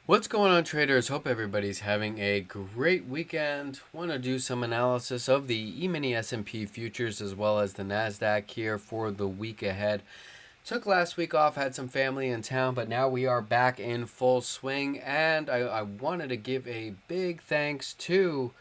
What's going on, traders? Hope everybody's having a great weekend. Want to do some analysis of the E-mini S&P futures as well as the NASDAQ here for the week ahead. Took last week off, had some family in town, but now we are back in full swing. And I wanted to give a big thanks to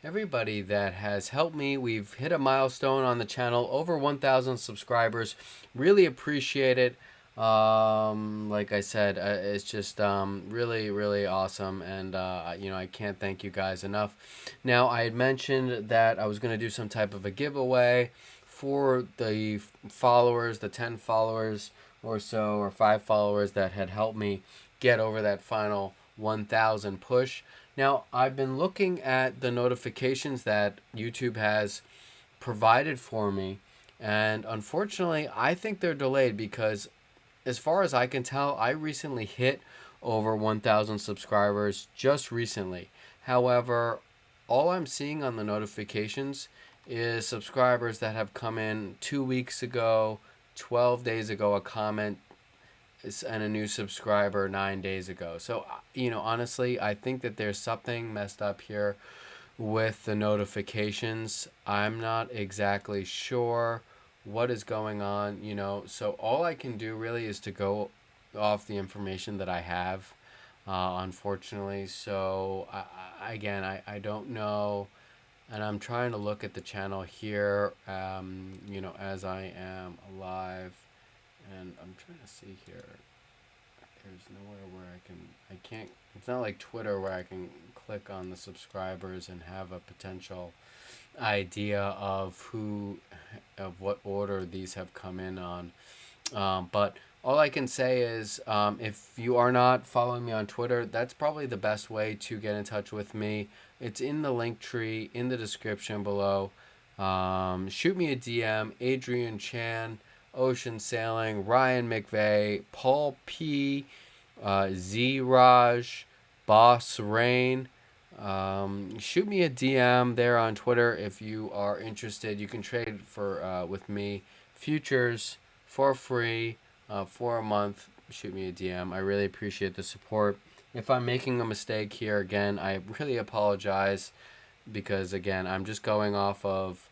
everybody that has helped me. We've hit a milestone on the channel, over 1,000 subscribers. Really appreciate it. Like I said, it's just really, really awesome, and I can't thank you guys enough. Now, I had mentioned that I was going to do some type of a giveaway for the followers, the 10 followers or so, or 5 followers that had helped me get over that final 1,000 push. Now, I've been looking at the notifications that YouTube has provided for me, and unfortunately, I think they're delayed because, as far as I can tell, I recently hit over 1,000 subscribers just recently. However, all I'm seeing on the notifications is subscribers that have come in 2 weeks ago, 12 days ago, a comment, and a new subscriber 9 days ago. So, honestly, I think that there's something messed up here with the notifications. I'm not exactly sure what is going on, So all I can do really is to go off the information that I have, unfortunately. So, again, I don't know. And I'm trying to look at the channel here, as I am live. And I'm trying to see here. There's nowhere where I can't, it's not like Twitter where I can click on the subscribers and have a potential idea of what order these have come in on. But all I can say is, if you are not following me on Twitter, that's probably the best way to get in touch with me. It's in the link tree in the description below. Shoot me a DM, Adrian Chan, Ocean Sailing, Ryan McVeigh, Paul P, Z Raj, Boss Rain. Shoot me a DM there on Twitter if you are interested. You can trade for with me futures for free for a month. Shoot me a DM. I really appreciate the support. If I'm making a mistake here, again, I really apologize because, again, I'm just going off of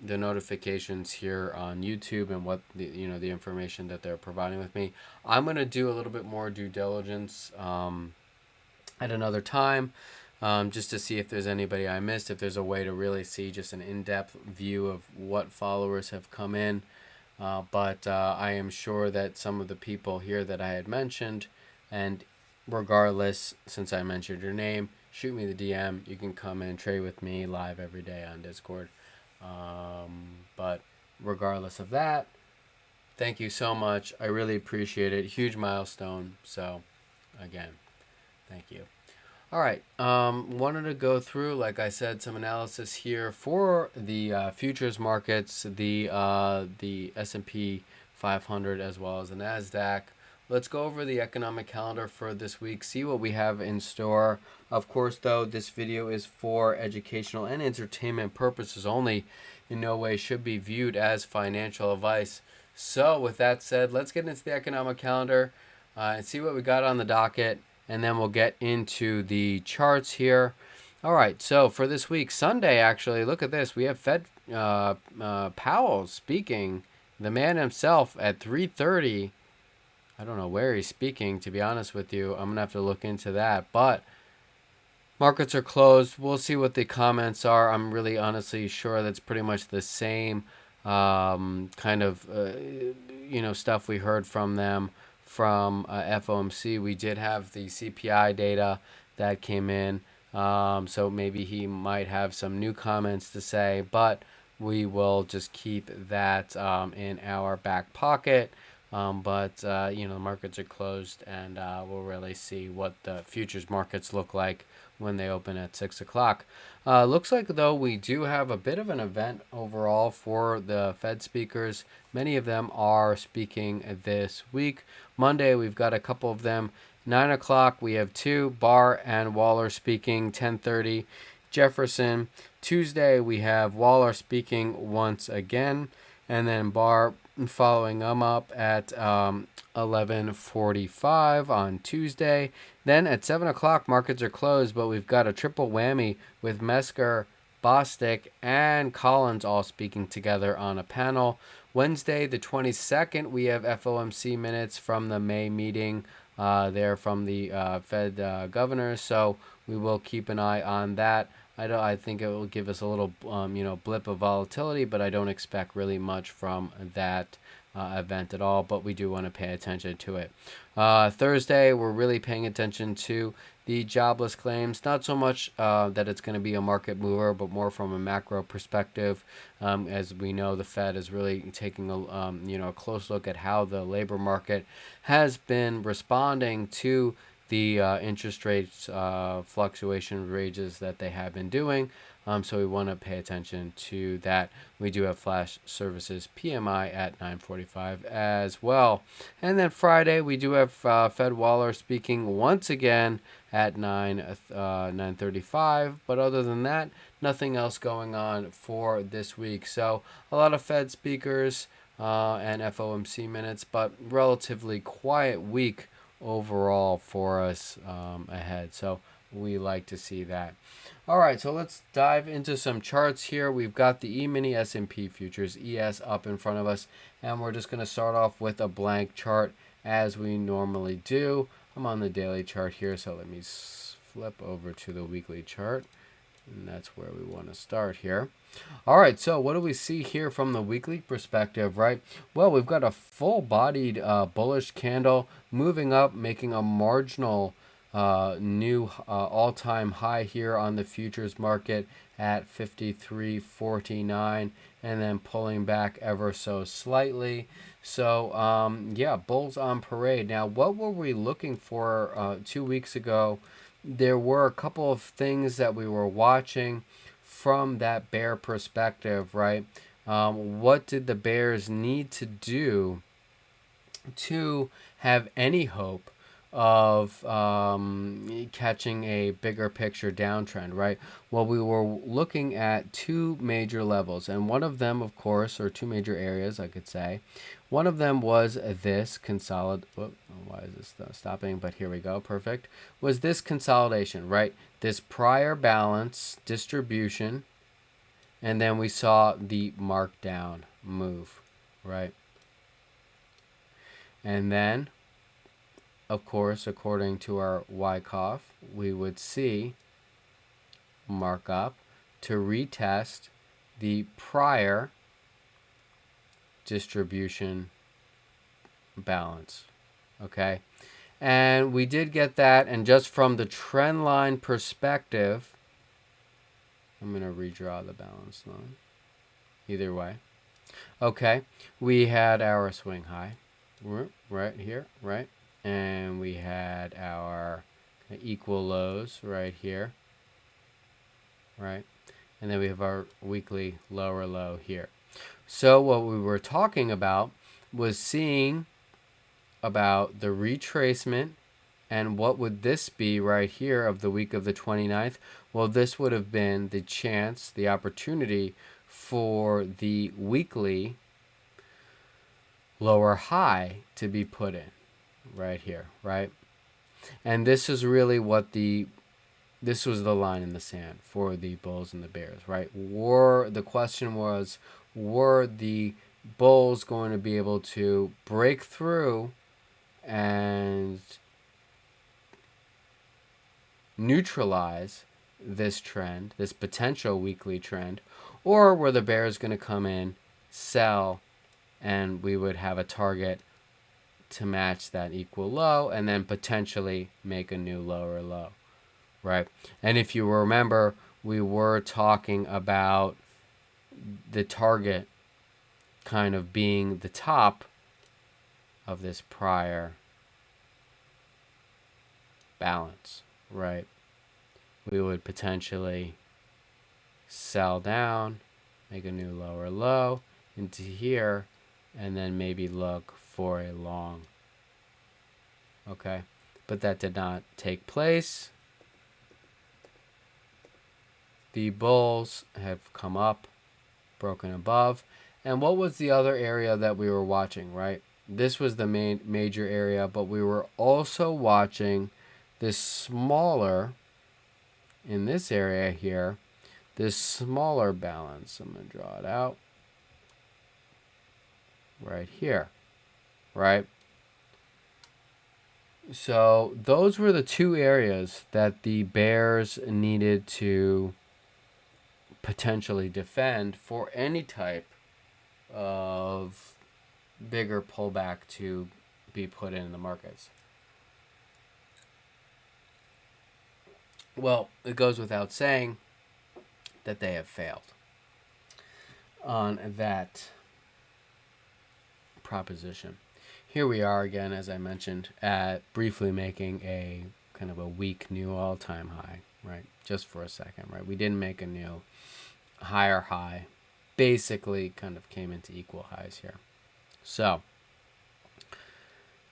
the notifications here on YouTube and what the information that they're providing with me. I'm going to do a little bit more due diligence at another time, just to see if there's anybody I missed, if there's a way to really see just an in-depth view of what followers have come in. But I am sure that some of the people here that I had mentioned, and regardless, since I mentioned your name, shoot me the DM. You can come and trade with me live every day on Discord. But regardless of that, thank you so much. I really appreciate it. Huge milestone. So, again, thank you. All right. Wanted to go through, like I said, some analysis here for the futures markets, the S&P 500 as well as the NASDAQ. Let's go over the economic calendar for this week, see what we have in store. Of course, though, this video is for educational and entertainment purposes only. In no way should be viewed as financial advice. So, with that said, let's get into the economic calendar and see what we got on the docket, and then we'll get into the charts here. All right, so for this week, Sunday, actually, look at this. We have Fed Powell speaking, the man himself, at 3:30. I don't know where he's speaking, to be honest with you. I'm going to have to look into that. But markets are closed. We'll see what the comments are. I'm really honestly sure that's pretty much the same kind of, stuff we heard from them from FOMC. We did have the CPI data that came in. So maybe he might have some new comments to say, but we will just keep that in our back pocket. But the markets are closed, and we'll really see what the futures markets look like when they open at 6 o'clock. Looks like, though, we do have a bit of an event overall for the Fed speakers. Many of them are speaking this week. Monday, we've got a couple of them. 9 o'clock, we have two, Barr and Waller speaking. 10:30, Jefferson. Tuesday, we have Waller speaking once again, and then Barr following them up at 11:45 on Tuesday. Then at 7 o'clock, markets are closed, but we've got a triple whammy with Mesker, Bostic, and Collins all speaking together on a panel. Wednesday, the 22nd, we have FOMC minutes from the May meeting there from the Fed governors, so we will keep an eye on that. I think it will give us a little blip of volatility, but I don't expect really much from that event at all. But we do want to pay attention to it. Thursday, we're really paying attention to the jobless claims. Not so much that it's going to be a market mover, but more from a macro perspective. As we know, the Fed is really taking a close look at how the labor market has been responding to the interest rates fluctuation ranges that they have been doing. So we want to pay attention to that. We do have flash services PMI at 9:45 as well. And then Friday, we do have Fed Waller speaking once again at 9:35. But other than that, nothing else going on for this week. So a lot of Fed speakers and FOMC minutes, but relatively quiet week overall for us ahead. So we like to see that. All right, so let's dive into some charts here. We've got the E-mini S&P futures, ES, up in front of us, and we're just going to start off with a blank chart as we normally do. I'm on the daily chart here, so let me flip over to the weekly chart, and that's where we want to start here. All right, so what do we see here from the weekly perspective, right? Well, we've got a full-bodied bullish candle moving up, making a marginal new all-time high here on the futures market at 53.49, and then pulling back ever so slightly. So, yeah, bulls on parade. Now, what were we looking for 2 weeks ago? There were a couple of things that we were watching from that bear perspective, right? What did the bears need to do to have any hope of catching a bigger picture downtrend, right? Well, we were looking at two major levels, and one of them, of course, or two major areas, I could say. One of them was this why is this stopping? But here we go, perfect. Was this consolidation, right? This prior balance distribution, and then we saw the markdown move, right? And then, of course, according to our Wyckoff, we would see markup to retest the prior distribution balance, okay? And we did get that, and just from the trend line perspective, I'm going to redraw the balance line. Either way. Okay, we had our swing high right here, right? And we had our equal lows right here, right? And then we have our weekly lower low here. So what we were talking about was seeing about the retracement, and what would this be right here of the week of the 29th? Well, this would have been the chance, the opportunity for the weekly lower high to be put in right here, right? And this is really what this was the line in the sand for the bulls and the bears, right? The question was, were the bulls going to be able to break through and neutralize this trend, this potential weekly trend, or were the bears going to come in, sell, and we would have a target to match that equal low and then potentially make a new lower low, right? And if you remember, we were talking about the target kind of being the top of this prior balance, right? We would potentially sell down, make a new lower low into here, and then maybe look for a long. Okay, but that did not take place. The bulls have come up, broken above, And what was the other area that we were watching, right? This was the major area, but we were also watching this smaller, in this area here, this smaller balance. I'm going to draw it out right here, right? So those were the two areas that the bears needed to potentially defend for any type of bigger pullback to be put in the markets. Well, it goes without saying that they have failed on that proposition. Here we are again, as I mentioned, at briefly making a kind of a weak new all-time high, right? Just for a second, right? We didn't make a new higher high. Basically kind of came into equal highs here. So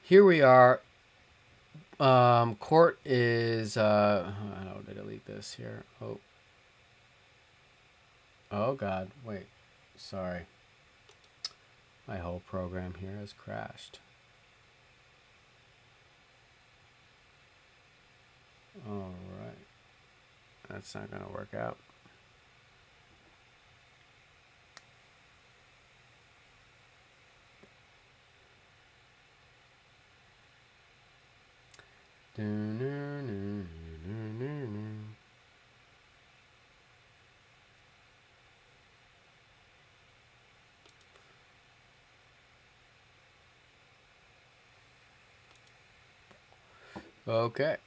here we are. Court is I don't want to delete this here. Oh god, wait. Sorry. My whole program here has crashed. All right. That's not going to work out. Okay.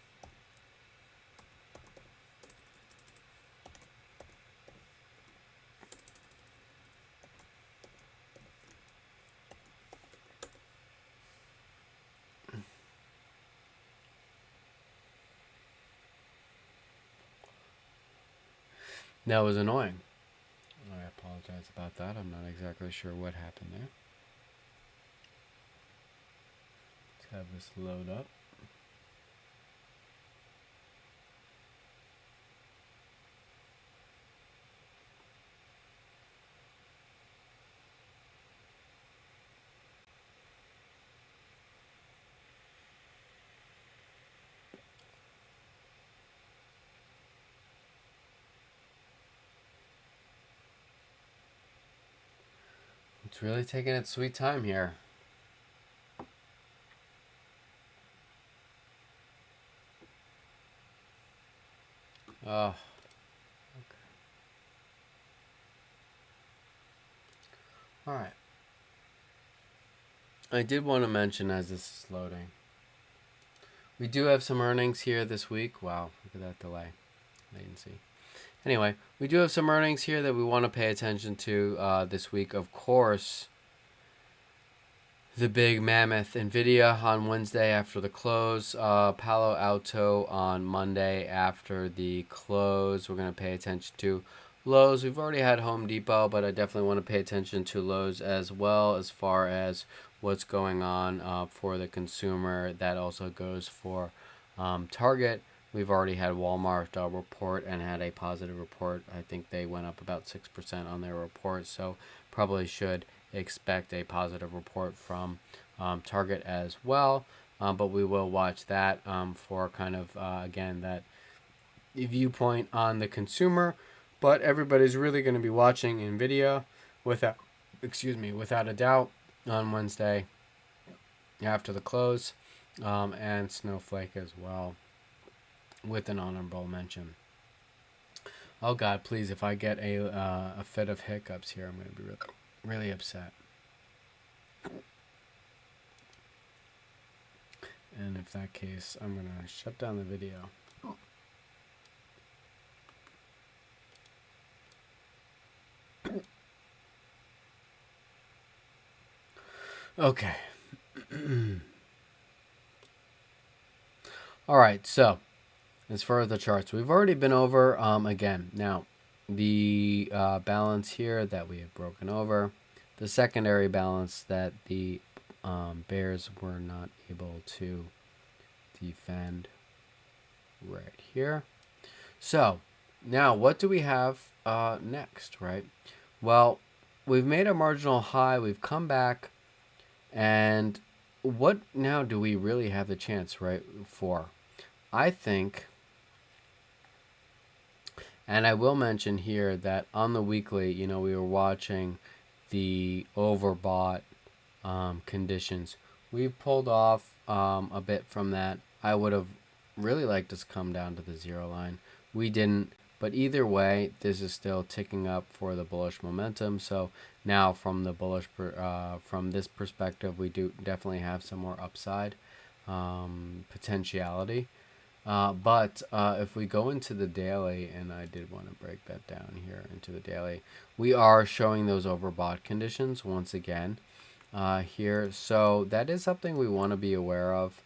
That was annoying. I apologize about that. I'm not exactly sure what happened there. Let's have this load up. It's really taking its sweet time here. Oh. Okay. All right. I did want to mention as this is loading, we do have some earnings here this week. Wow, look at that delay, latency. Anyway, we do have some earnings here that we want to pay attention to this week. Of course, the big mammoth NVDA on Wednesday after the close. Palo Alto on Monday after the close. We're going to pay attention to Lowe's. We've already had Home Depot, but I definitely want to pay attention to Lowe's as well as far as what's going on for the consumer. That also goes for Target. We've already had Walmart report and had a positive report. I think they went up about 6% on their report, so probably should expect a positive report from Target as well. But we will watch that for kind of, again, that viewpoint on the consumer. But everybody's really going to be watching NVIDIA without a doubt on Wednesday after the close, and Snowflake as well, with an honorable mention. Oh God, please! If I get a fit of hiccups here, I'm going to be really upset. And if that case, I'm going to shut down the video. Okay. All right, so as far as the charts, we've already been over again. Now, the balance here that we have broken over, the secondary balance that the bears were not able to defend right here. So now what do we have next, right? Well, we've made a marginal high, we've come back, and what now do we really have the chance, right, for? I think, and I will mention here that on the weekly, we were watching the overbought conditions. We pulled off a bit from that. I would have really liked us to come down to the zero line. We didn't, but either way, this is still ticking up for the bullish momentum. So now, from the from this perspective, we do definitely have some more upside potentiality. But if we go into the daily, and I did want to break that down here into the daily, we are showing those overbought conditions once again here. So that is something we want to be aware of.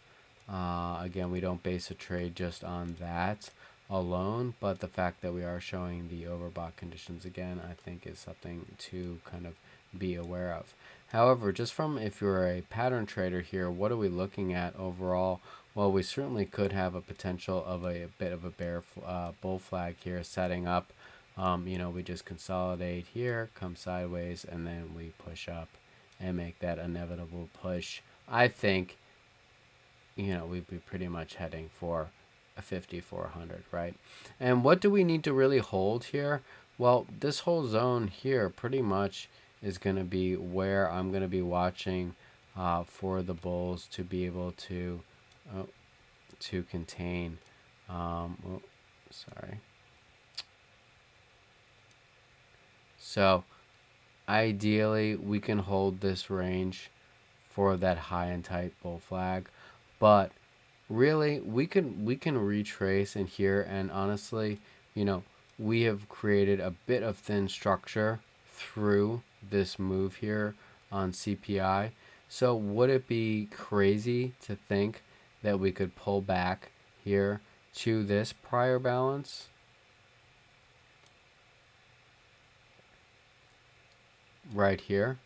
Again, we don't base a trade just on that alone, but the fact that we are showing the overbought conditions again, I think is something to kind of be aware of. However, just from if you're a pattern trader here, what are we looking at overall? Well, we certainly could have a potential of a bit of a bull flag here setting up. We just consolidate here, come sideways, and then we push up and make that inevitable push. I think, we'd be pretty much heading for a 5400, right? And what do we need to really hold here? Well, this whole zone here pretty much is going to be where I'm going to be watching for the bulls to be able to contain. Sorry. So ideally, we can hold this range for that high and tight bull flag, but really we can retrace in here, and honestly, we have created a bit of thin structure through this move here on CPI. So would it be crazy to think that we could pull back here to this prior balance? Right here.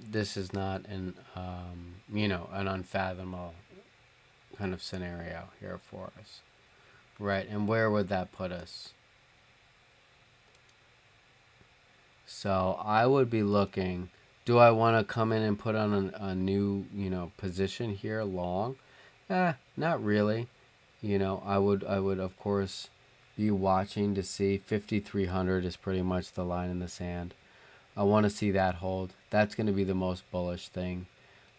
This is not an an unfathomable kind of scenario here for us, right? And where would that put us? So I would be looking, do I want to come in and put on a new position here long? Not really. I would of course be watching to see 5300 is pretty much the line in the sand. I want to see that hold. That's going to be the most bullish thing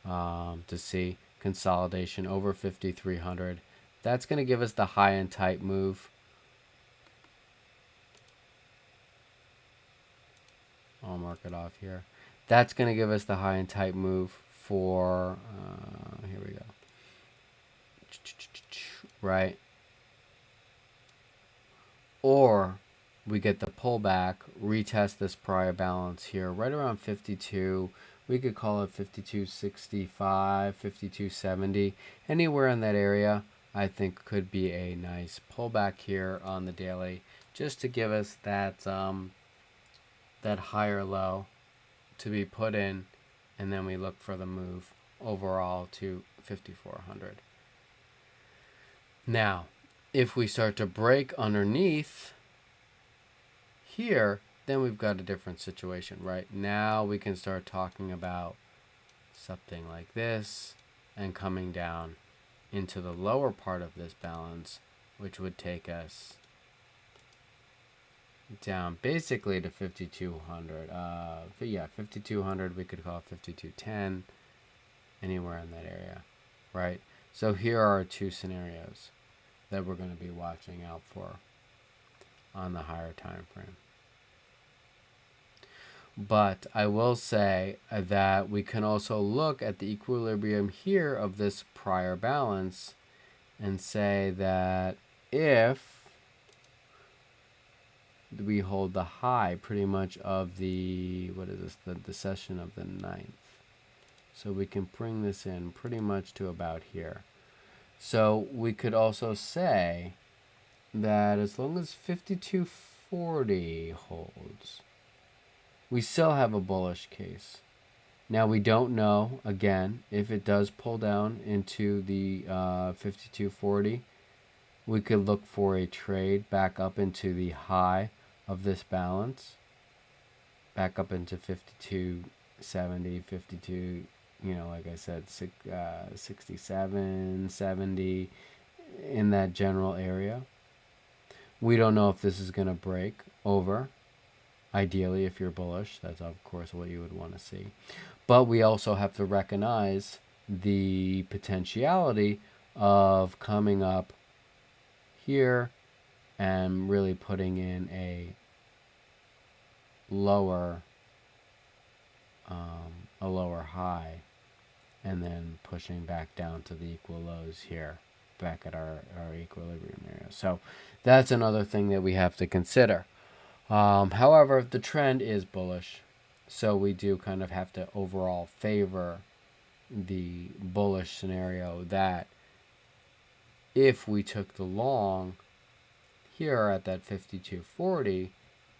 to see. Consolidation over 5300. That's going to give us the high and tight move. I'll mark it off here. That's going to give us the high and tight move for, here we go. Right? Or we get the pullback, retest this prior balance here, right around 52. We could call it 52.65, 52.70. Anywhere in that area, I think could be a nice pullback here on the daily, just to give us that that higher low to be put in, and then we look for the move overall to 5400. Now, if we start to break underneath here, then we've got a different situation, right? Now we can start talking about something like this and coming down into the lower part of this balance, which would take us down basically to 5200. 5200, we could call it 5210, anywhere in that area, right? So here are two scenarios that we're going to be watching out for on the higher time frame. But I will say that we can also look at the equilibrium here of this prior balance and say that if we hold the high pretty much of the, the session of the 9th. So we can bring this in pretty much to about here. So we could also say that as long as 5240 holds, we still have a bullish case. Now we don't know, again, if it does pull down into the 5240. we could look for a trade back up into the high of this balance, back up into 52.70, 52, like I said, 67, 70, in that general area. We don't know if this is going to break over. Ideally, if you're bullish, that's of course what you would want to see. But we also have to recognize the potentiality of coming up here and really putting in a lower high, and then pushing back down to the equal lows here, back at our equilibrium area. So that's another thing that we have to consider. However, the trend is bullish, so we do kind of have to overall favor the bullish scenario, that if we took the long here at that 52.40,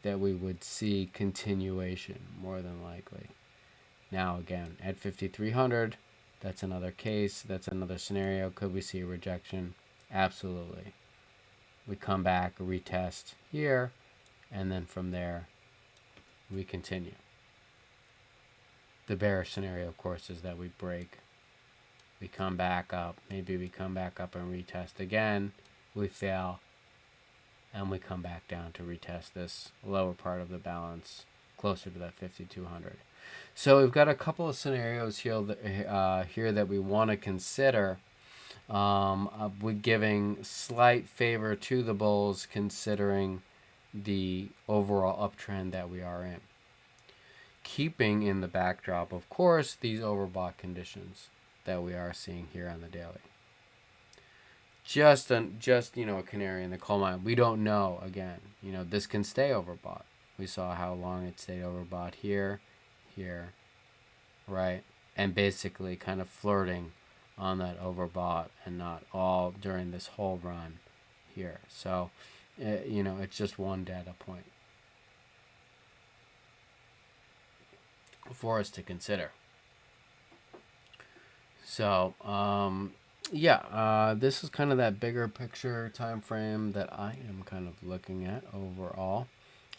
that we would see continuation more than likely. Now again, at 5,300, that's another case, that's another scenario. Could we see a rejection? Absolutely. We come back, retest here, and then from there, we continue. The bearish scenario, of course, is that we break, we come back up, maybe we come back up and retest again, we fail, and we come back down to retest this lower part of the balance, closer to that 5,200. So we've got a couple of scenarios here that we want to consider. We're giving slight favor to the bulls, considering the overall uptrend that we are in. Keeping in the backdrop, of course, these overbought conditions that we are seeing here on the daily. Just a canary in the coal mine. We don't know. Again, this can stay overbought. We saw how long it stayed overbought here, right, and basically kind of flirting on that overbought, and not all during this whole run here. So, it's just one data point for us to consider. So, this is kind of that bigger picture time frame that I am kind of looking at overall.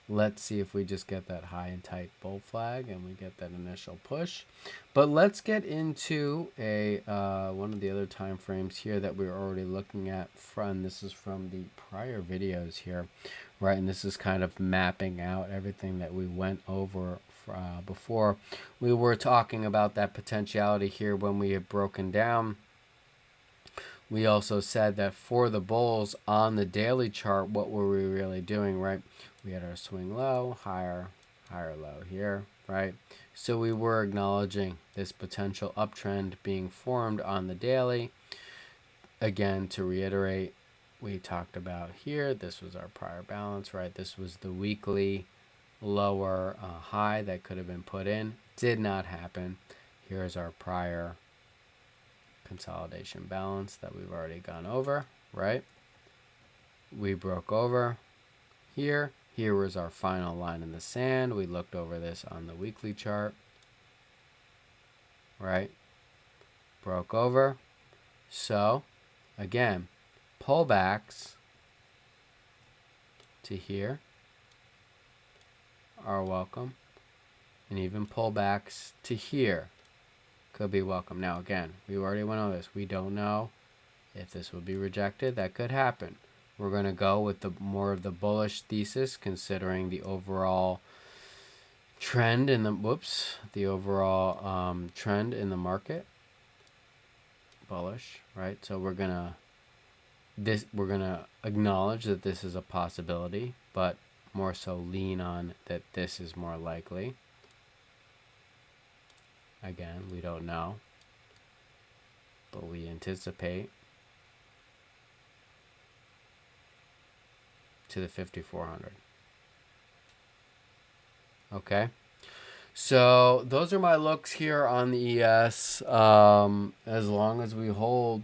Let's see if we just get that high and tight bull flag and we get that initial push. But let's get into one of the other time frames here that we're already looking at. This is from the prior videos here, right? And this is kind of mapping out everything that we went over before. We were talking about that potentiality here when we had broken down. We also said that for the bulls on the daily chart, what were we really doing, right? We had our swing low, higher low here, right? So we were acknowledging this potential uptrend being formed on the daily. Again, to reiterate, we talked about here, this was our prior balance, right? This was the weekly lower high that could have been put in. Did not happen. Here's our prior consolidation balance that we've already gone over, right? We broke over here. Here was our final line in the sand. We looked over this on the weekly chart, right? Broke over. So, again, pullbacks to here are welcome, and even pullbacks to here could be welcome. Now, again, we already went over this. We don't know if this will be rejected. That could happen. We're going to go with the more of the bullish thesis, considering the overall trend in the trend in the market. Bullish, right? So we're gonna acknowledge that this is a possibility, but more so lean on that this is more likely. Again, we don't know, but we anticipate to the 5,400. Okay, so those are my looks here on the ES. As long as we hold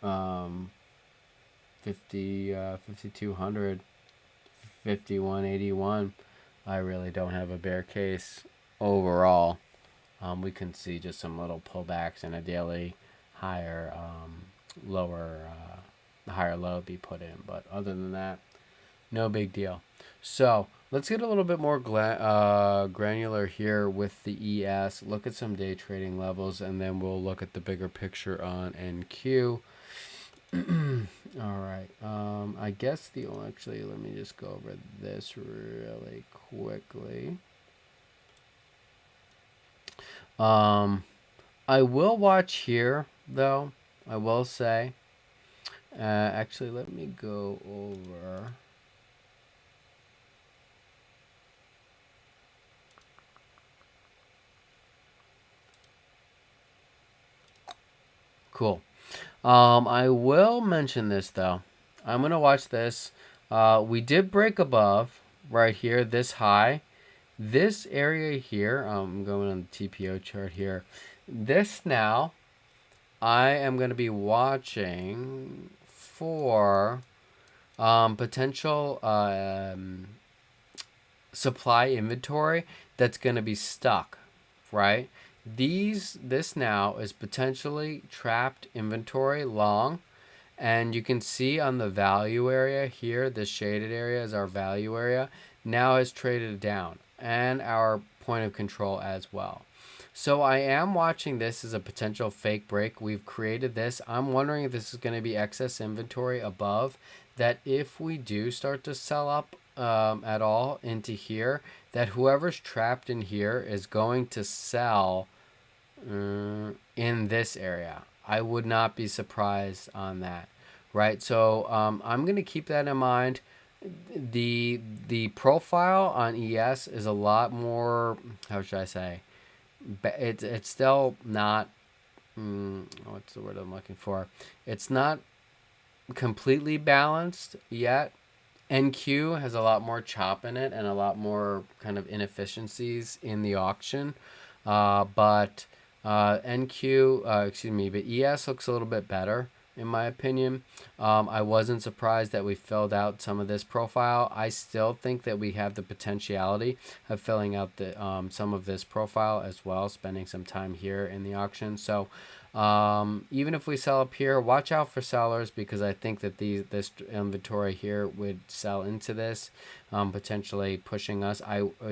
5,200, 5,181, I really don't have a bear case overall. We can see just some little pullbacks and a daily higher, lower higher low be put in. But other than that, no big deal. So let's get a little bit more granular here with the ES. Look at some day trading levels, and then we'll look at the bigger picture on NQ. All right. I guess actually, let me just go over this really quickly. I will watch here, though. I will say. Actually, let me go over. Cool. I will mention this, though. I'm going to watch this. We did break above right here, this high. This area here, I'm going on the TPO chart here. This now, I am going to be watching for potential supply inventory that's going to be stuck, right? This now is potentially trapped inventory long, and you can see on the value area here, this shaded area is our value area, now has traded down, and our point of control as well. So I am watching this as a potential fake break. We've created this. I'm wondering if this is going to be excess inventory above, that if we do start to sell up at all into here, that whoever's trapped in here is going to sell in this area. I would not be surprised on that, right? So I'm going to keep that in mind. The profile on ES is a lot more, how should I say, it's still not, what's the word I'm looking for? It's not completely balanced yet. NQ has a lot more chop in it and a lot more kind of inefficiencies in the auction. But ES looks a little bit better in my opinion. I wasn't surprised that we filled out some of this profile. I still think that we have the potentiality of filling out some of this profile as well, spending some time here in the auction. So even if we sell up here, watch out for sellers, because I think that this inventory here would sell into this, potentially pushing us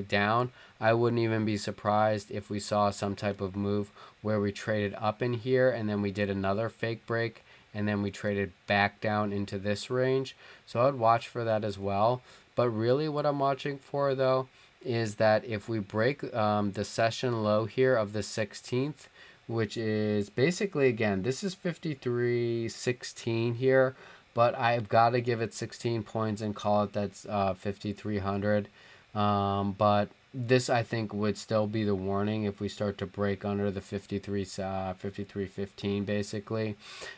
down. I wouldn't even be surprised if we saw some type of move where we traded up in here and then we did another fake break and then we traded back down into this range. So I'd watch for that as well. But really what I'm watching for, though, is that if we break the session low here of the 16th, which is basically, again, this is 53.16 here, but I've got to give it 16 points and call it that's 5,300. But this, I think, would still be the warning if we start to break under the 53.15, basically,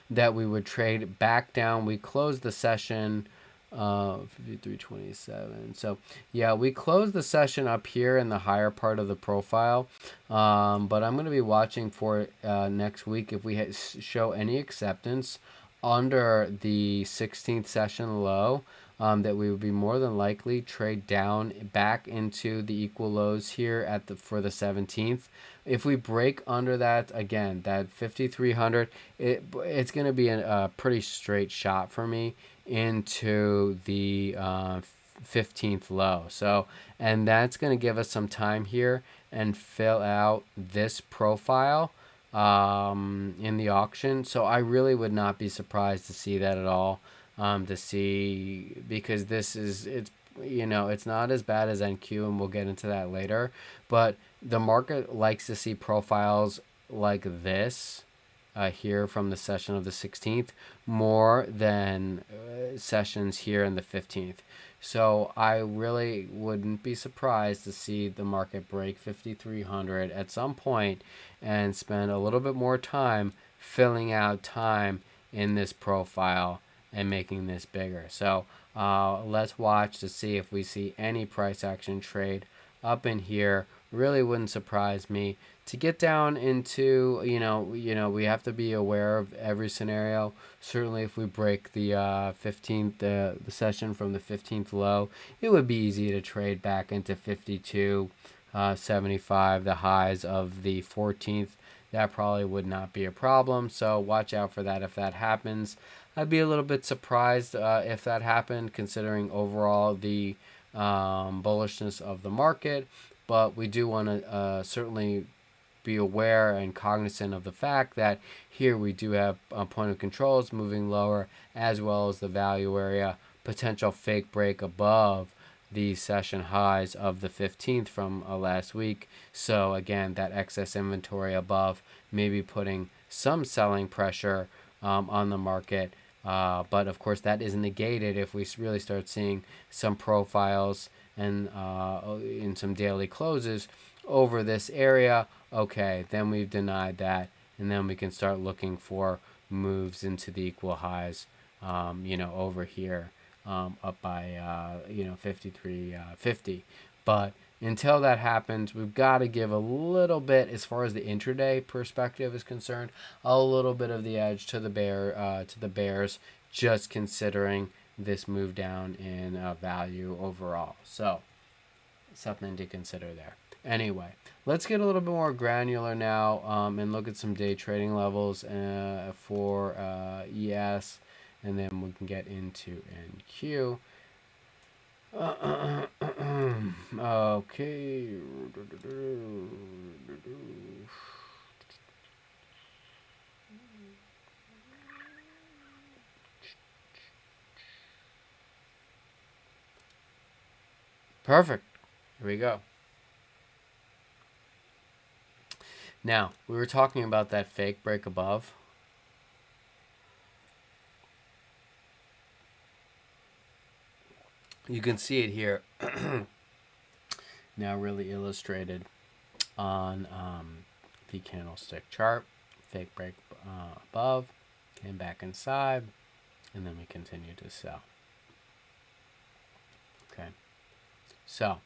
that we would trade back down. We closed the session 53.27. So yeah, we closed the session up here in the higher part of the profile, but I'm going to be watching for it next week. If we show any acceptance under the 16th session low, that we would be more than likely trade down back into the equal lows here for the 17th. If we break under that, again, that 5,300, it's going to be a pretty straight shot for me into the 15th low. So, and that's going to give us some time here and fill out this profile in the auction. So I really would not be surprised to see that at all. Because it's not as bad as NQ, and we'll get into that later, but the market likes to see profiles like this here from the session of the 16th more than sessions here in the 15th. So I really wouldn't be surprised to see the market break 5,300 at some point and spend a little bit more time filling out time in this profile and making this bigger. So let's watch to see if we see any price action trade up in here. Really wouldn't surprise me. To get down into, we have to be aware of every scenario. Certainly if we break the 15th, the session from the 15th low, it would be easy to trade back into 52.75, the highs of the 14th. that probably would not be a problem. So watch out for that if that happens. I'd be a little bit surprised if that happened, considering overall the bullishness of the market. But we do want to certainly be aware and cognizant of the fact that here we do have point of controls moving lower, as well as the value area potential fake break above the session highs of the 15th from last week. So again, that excess inventory above maybe putting some selling pressure on the market. But of course, that is negated if we really start seeing some profiles and in some daily closes over this area. Okay, then we've denied that, and then we can start looking for moves into the equal highs, over here, up by 53.50. But until that happens, we've got to give a little bit, as far as the intraday perspective is concerned, a little bit of the edge to the bears, just considering this move down in value overall. So something to consider there. Anyway, let's get a little bit more granular now and look at some day trading levels for ES, and then we can get into NQ. Okay. Perfect. Here we go. Now, we were talking about that fake break above. You can see it here now really illustrated on the candlestick chart. Fake break above, came back inside, and then we continue to sell. Okay, so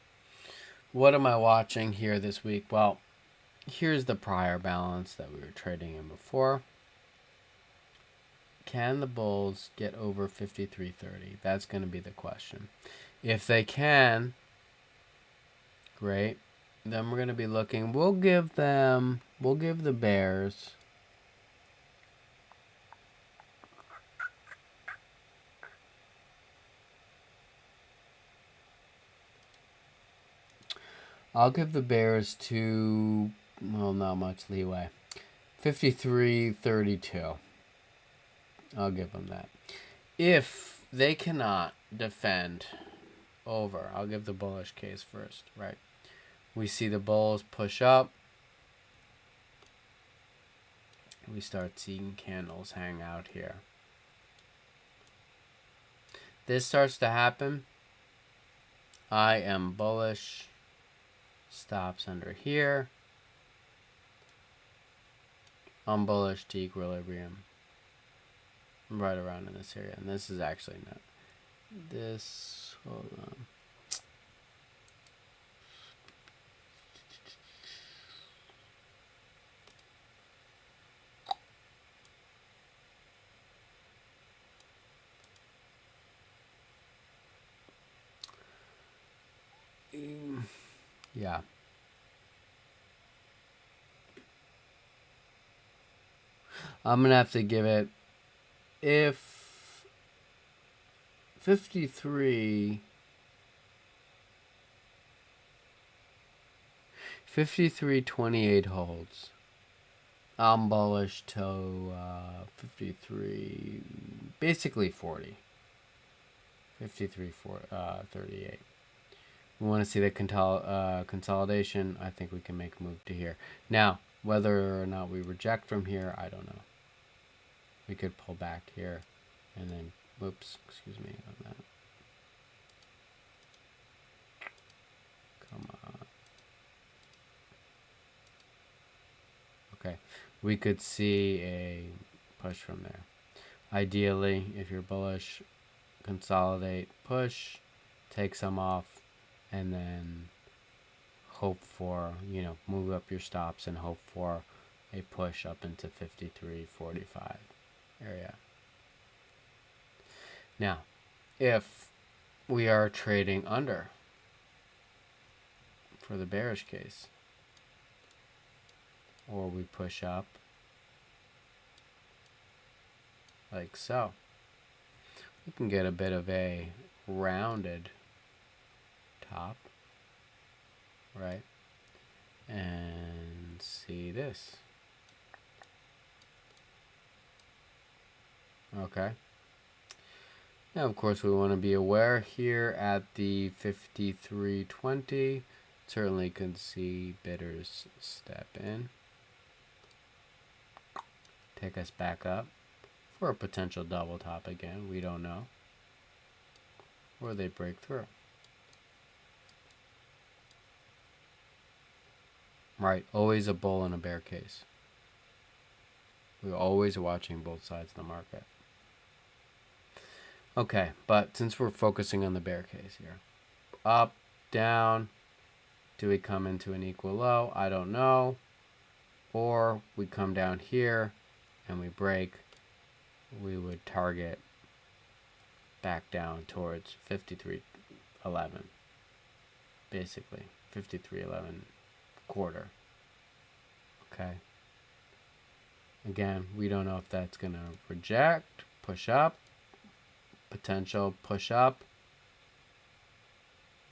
what am I watching here this week? Well, here's the prior balance that we were trading in before. Can the bulls get over 53.30? That's going to be the question. If they can, great. Then we're going to be looking. We'll give the bears I'll give the bears to, well, not much leeway. 53.32. I'll give them that. If they cannot defend over, I'll give the bullish case first, right? We see the bulls push up. We start seeing candles hang out here. This starts to happen. I am bullish. Stops under here. I'm bullish to equilibrium. Right around in this area. And this is actually not. This, hold on. Yeah. I'm going to have to give it, if 53.28 holds, I'm bullish to 53, basically 40. 53.38. We want to see the consolidation. I think we can make a move to here. Now, whether or not we reject from here, I don't know. We could pull back here and then, whoops, excuse me on that. Come on. Okay, we could see a push from there. Ideally, if you're bullish, consolidate, push, take some off, and then hope for, move up your stops and hope for a push up into 53.45 area. Now, if we are trading under for the bearish case, or we push up like so. We can get a bit of a rounded top, right? And see this. Okay. Now, of course, we want to be aware here at the 53.20. Certainly can see bidders step in. Take us back up for a potential double top again. We don't know. Or they break through. Right, always a bull and a bear case. We're always watching both sides of the market. Okay, but since we're focusing on the bear case here, up, down, do we come into an equal low? I don't know. Or we come down here and we break, we would target back down towards 53.11. Basically, 53.11 quarter. Okay. Again, we don't know if that's going to reject, push up, potential push up,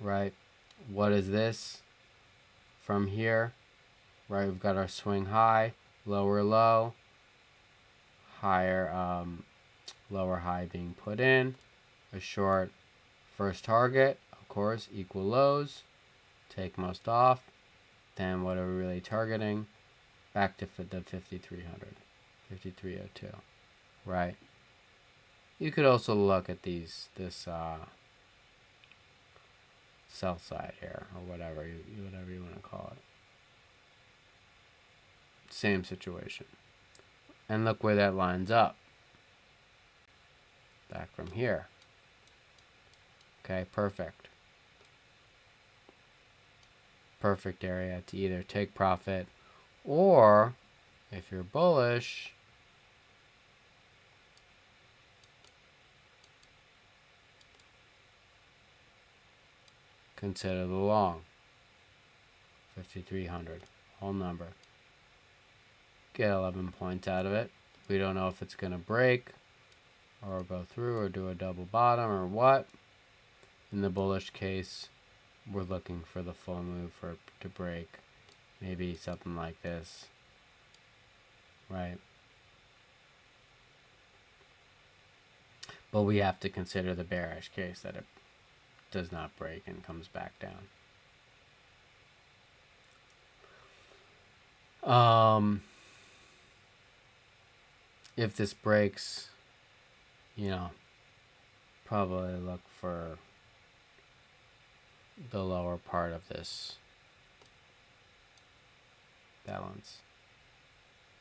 right? What is this from here? Right, we've got our swing high, lower low, higher, lower high being put in, a short first target, of course, equal lows, take most off, then what are we really targeting? Back to the 5300, 5302, right? You could also look at this sell side here, or whatever you want to call it. Same situation. And look where that lines up. Back from here. Okay, perfect. Perfect area to either take profit, or if you're bullish, consider the long. 5300, whole number. Get 11 points out of it. We don't know if it's going to break or go through or do a double bottom or what. In the bullish case, we're looking for the full move for it to break. Maybe something like this, right? But we have to consider the bearish case that it does not break and comes back down. If this breaks, probably look for the lower part of this balance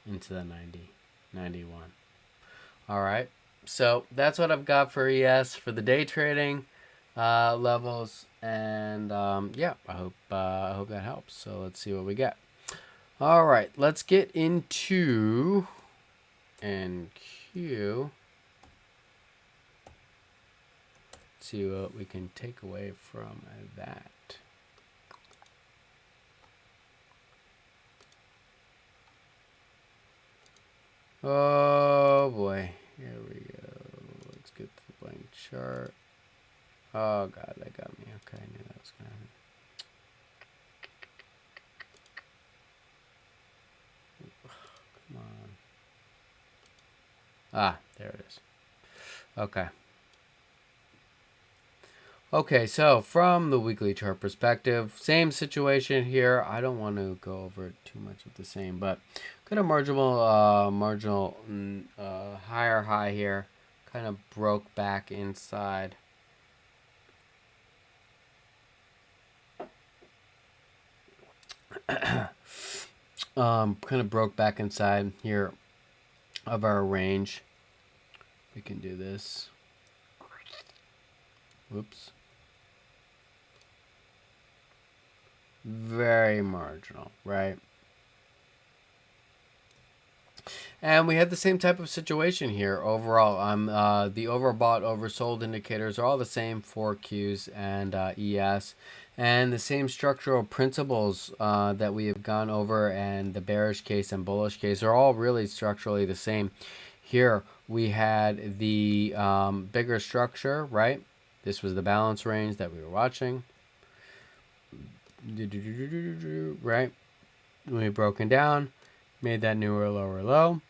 into the 90, 91. All right. So that's what I've got for ES for the day trading levels. And yeah, I hope that helps. So let's see what we get. All right, let's get into NQ. See what we can take away from that. Oh boy, here we go. Let's get to the blank chart. Oh god, that got me. Okay, I knew that was gonna happen. Come on. Ah, there it is. Okay. Okay, so from the weekly chart perspective, same situation here. I don't want to go over too much of the same, but got a marginal higher high here. Kind of broke back inside. Kind of broke back inside here of our range. We can do this. Whoops. Very marginal, right? And we had the same type of situation here overall. The overbought, oversold indicators are all the same for Qs and ES. And the same structural principles that we have gone over, and the bearish case and bullish case, are all really structurally the same. Here we had the bigger structure, right? This was the balance range that we were watching, right? We broken down, made that newer lower low,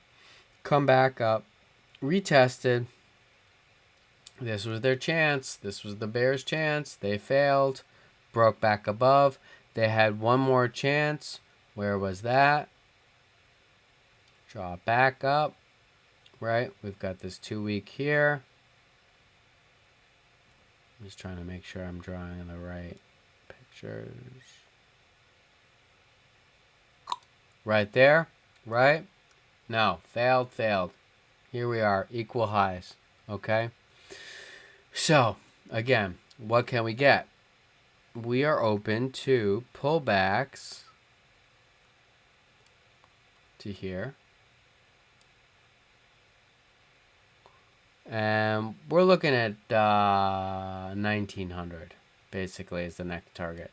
come back up, retested. This was their chance. This was the bears' chance. They failed, broke back above. They had one more chance. Where was that? Draw back up, right? We've got this 2 week here. I'm just trying to make sure I'm drawing the right pictures. Right there, right? No, failed. Here we are, equal highs, okay? So, again, what can we get? We are open to pullbacks to here. And we're looking at 1900, basically, is the next target.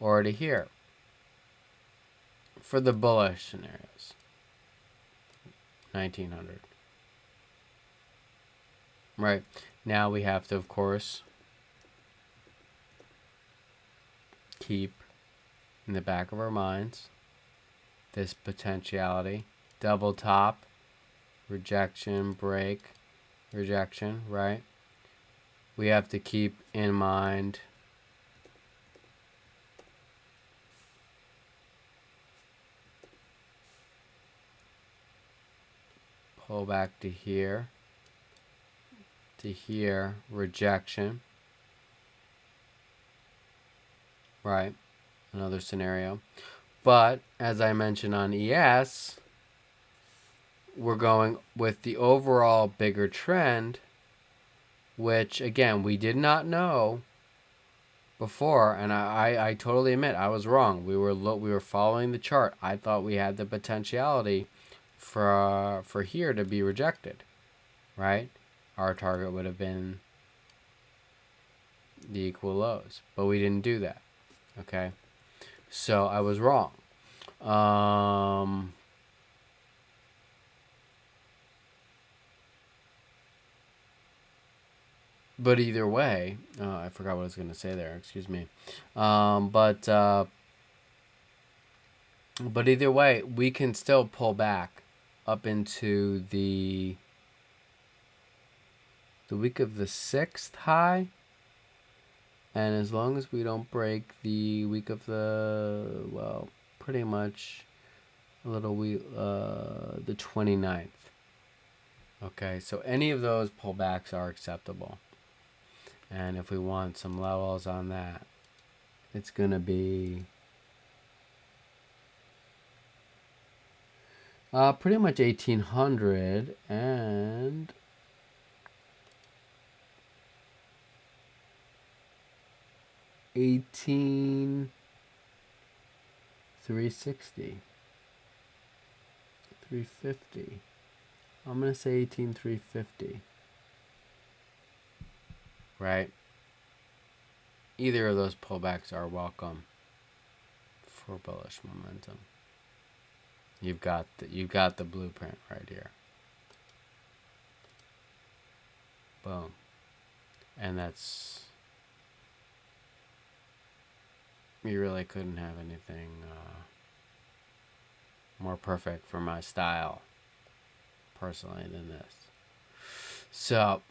Or to here, for the bullish scenarios. 1900. Right. Now we have to, of course, keep in the back of our minds this potentiality. Double top, rejection, break, rejection, right? We have to keep in mind pull back to here, rejection, right? Another scenario. But as I mentioned on ES, we're going with the overall bigger trend, which again we did not know before, and I totally admit I was wrong. We were following the chart. I thought we had the potentiality for here to be rejected, right? Our target would have been the equal lows, but we didn't do that. Okay, so I was wrong. But either way, I forgot what I was going to say there. Excuse me. But either way, we can still pull back up into the week of the 6th high. And as long as we don't break the week of the, well, pretty much a little the 29th. Okay, so any of those pullbacks are acceptable. And if we want some levels on that, it's going to be pretty much 1800 and 18,360, 350. I'm going to say 18,350. Right? Either of those pullbacks are welcome for bullish momentum. You've got the blueprint right here. Boom. And that's, you really couldn't have anything more perfect for my style personally than this. So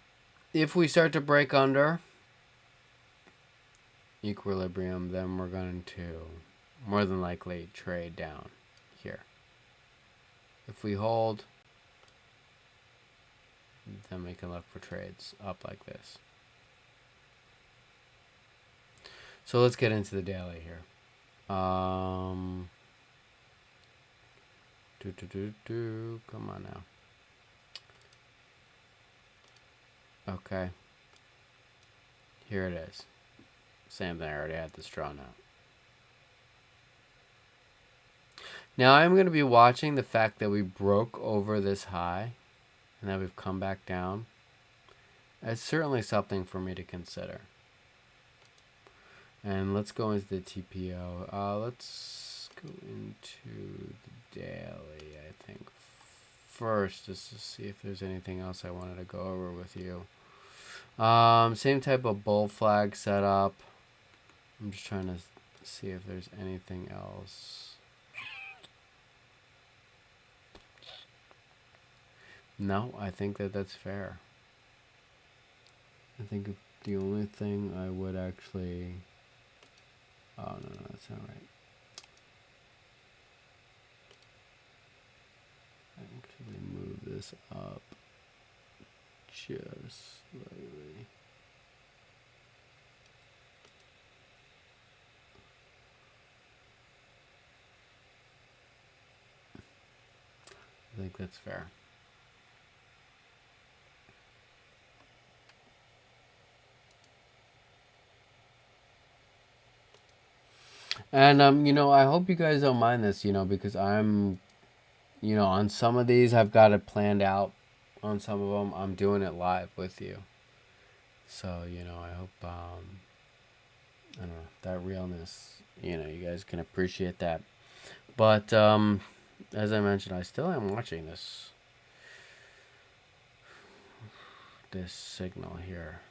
if we start to break under equilibrium, then we're going to more than likely trade down here. If we hold, then we can look for trades up like this. So let's get into the daily here. Come on now. Okay. Here it is. Same thing, I already had this drawn out. Now I'm going to be watching the fact that we broke over this high and that we've come back down. It's certainly something for me to consider. And let's go into the TPO. Let's go into the daily, I think, first, just to see if there's anything else I wanted to go over with you. Same type of bull flag setup. I'm just trying to see if there's anything else. No, I think that's fair. I think if the only thing I would actually... Oh, no, that's not right. Actually move this up just slightly. I think that's fair. And I hope you guys don't mind this, because I'm, on some of these I've got it planned out. On some of them I'm doing it live with you. So, I hope I don't know, that realness, you guys can appreciate that. But as I mentioned, I still am watching this signal here.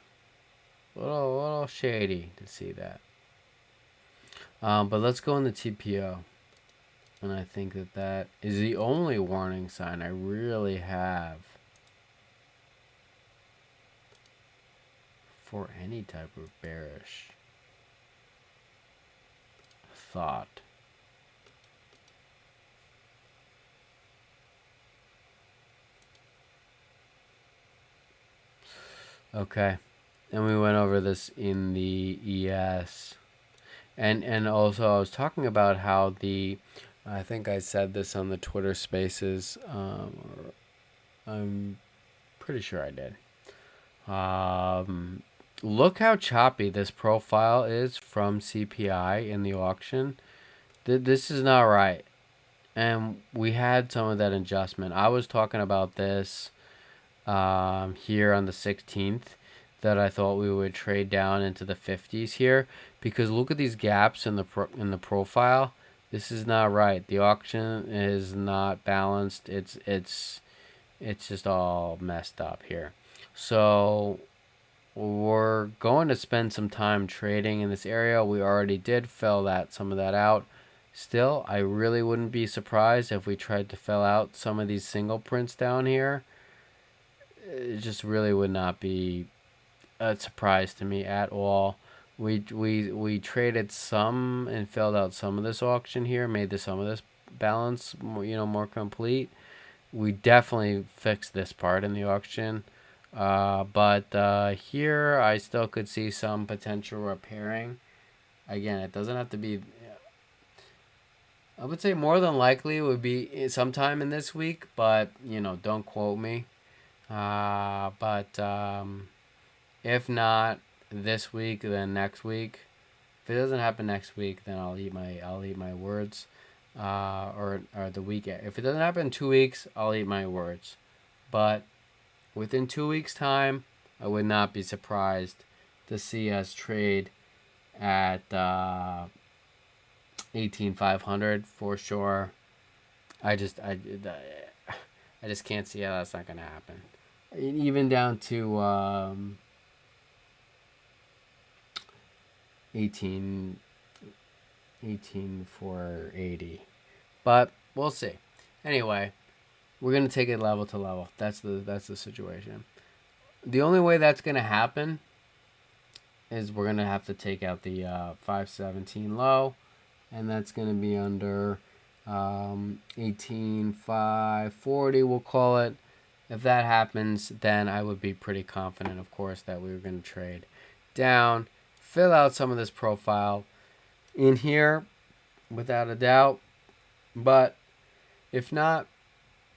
A little shady to see that. But let's go in the TPO. And I think that is the only warning sign I really have for any type of bearish thought. Okay. And we went over this in the ES. And also I was talking about how I think I said this on the Twitter Spaces. I'm pretty sure I did. Look how choppy this profile is from CPI in the auction. This is not right. And we had some of that adjustment. I was talking about this here on the 16th, that I thought we would trade down into the 50s here, because look at these gaps in the profile. This is not right. The auction is not balanced. It's just all messed up here. So we're going to spend some time trading in this area. We already did fill some of that out. Still, I really wouldn't be surprised if we tried to fill out some of these single prints down here. It just really would not be a surprise to me at all. We traded some and filled out some of this auction here, made some of this balance more complete. We definitely fixed this part in the auction. But here I still could see some potential repairing. Again, it doesn't have to be... I would say more than likely it would be sometime in this week, but, don't quote me. But if not this week, then next week. If it doesn't happen next week, then I'll eat my words. Or the week. If it doesn't happen in 2 weeks, I'll eat my words. But within 2 weeks' time, I would not be surprised to see us trade at 18,500 for sure. I just can't see how that's not going to happen. Even down to 18,480. But we'll see. Anyway, we're going to take it level to level. That's the situation. The only way that's going to happen is we're going to have to take out the 517 low, and that's going to be under 18,540, we'll call it. If that happens, then I would be pretty confident, of course, that we were going to trade down, fill out some of this profile in here, without a doubt. But if not,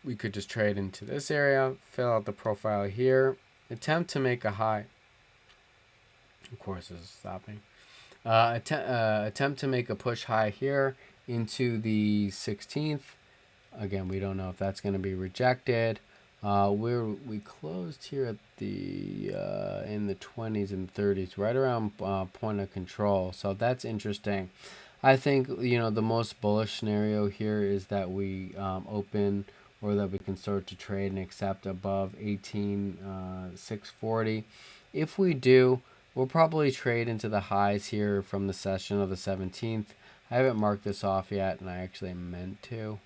we could just trade into this area, fill out the profile here, attempt to make a high. Of course, this is stopping. Attempt to make a push high here into the 16th. Again, we don't know if that's going to be rejected. We closed here at the in the 20s and 30s, right around point of control. So that's interesting. I think the most bullish scenario here is that we open, or that we can start to trade and accept above 18,640. If we do, we'll probably trade into the highs here from the session of the 17th. I haven't marked this off yet, and I actually meant to.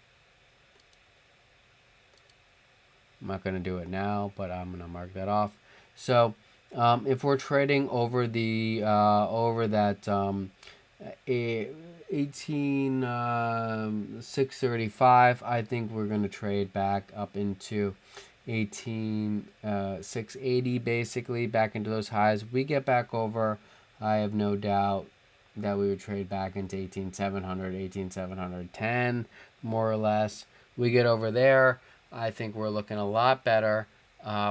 I'm not going to do it now, but I'm going to mark that off. So if we're trading over the over that 18,635, I think we're going to trade back up into 18,680, basically back into those highs. We get back over, I have no doubt that we would trade back into 18,700, 18,710, more or less. We get over there, I think we're looking a lot better